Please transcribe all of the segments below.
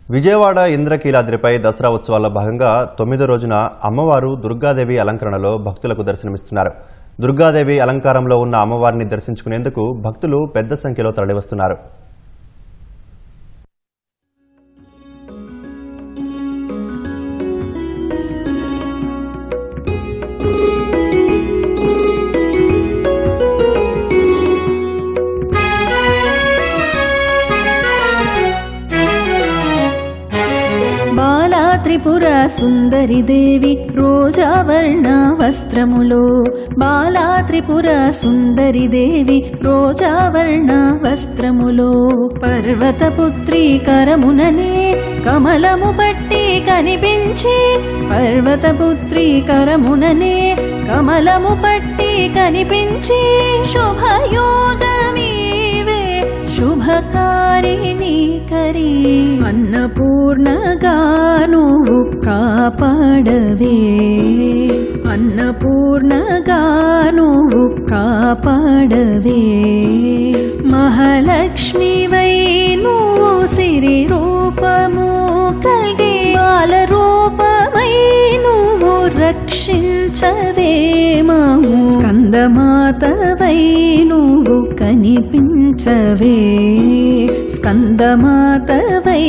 విజయవాడ ఇంద్రకీలాద్రిపై దసరా ఉత్సవాల్లో భాగంగా 9వ రోజున అమ్మవారు దుర్గాదేవి అలంకరణలో భక్తులకు దర్శనమిస్తున్నారు. దుర్గాదేవి అలంకారంలో ఉన్న అమ్మవారిని దర్శించుకునేందుకు భక్తులు పెద్ద సంఖ్యలో తరలివస్తున్నారు. త్రిపుర సుందరి దేవి రోజావర్ణ వస్త్రములో బాలా త్రిపుర సుందరి దేవి రోజావర్ణ వస్త్రములో పర్వతపుత్రి కరముననే కమలము పట్టి కనిపించి పర్వతపుత్రి కరముననే కమలము పట్టి కనిపించి శుభయోగమీవే శుభకారిణి కరి అన్నపూర్ణగా నువ్వు కాపాడవే అన్నపూర్ణగా నువ్వు కాపాడవే మహాలక్ష్మివై నువ్వు సిరి రూపము కలిగే బాల రూపమై నువ్వు రక్షించవే మాము స్కందమాతవై నువ్వు కనిపించవే స్కందమాతవై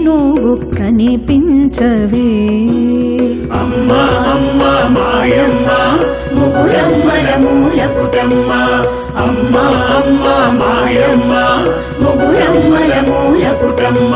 నువ్వు కనిపించవే అమ్మా అమ్మా మాయమ్మ ముగురమ్మల మూలపుటమ్మ అమ్మా అమ్మా మాయమ్మ ముగురమ్మల మూలపుటమ్మ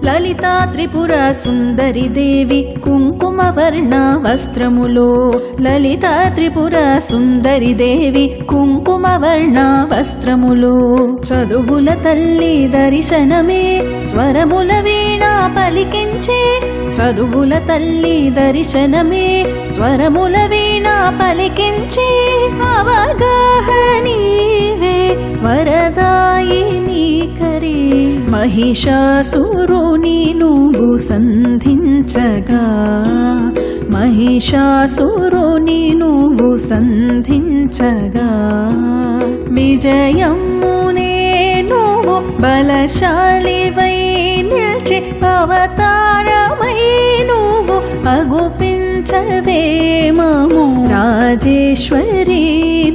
లలితా త్రిపుర సుందరి దేవి కుంకుమ వర్ణ వస్త్రములో లలితా త్రిపుర సుందరి దేవి కుంకుమ వర్ణ వస్త్రములో చదువుల తల్లి దర్శనమే స్వరముల వీణ పలికించే చదువుల తల్లి దర్శనమే స్వరముల వీణ పలికించే అవగాహనీవే వరదాయిని కరి మహిషాసురుని నువ్వు సంధించగా మహిషాసురుని నువ్వు సంధించగా విజయమునే నువ్వు బలశాలివై నిల్చి అవతారమై నువ్వు అగుపించవే మాము రాజేశ్వరి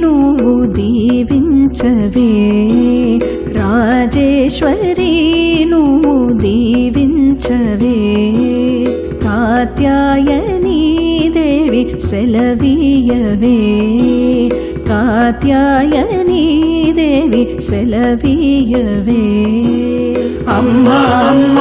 నువ్వు దీవించవే రాజేశ్వరి నువ్వు దీవించవే కాత్యాయని దేవి సెలవీయవే కాత్యాయని దేవి సెలవీయవే అమ్మా అమ్మ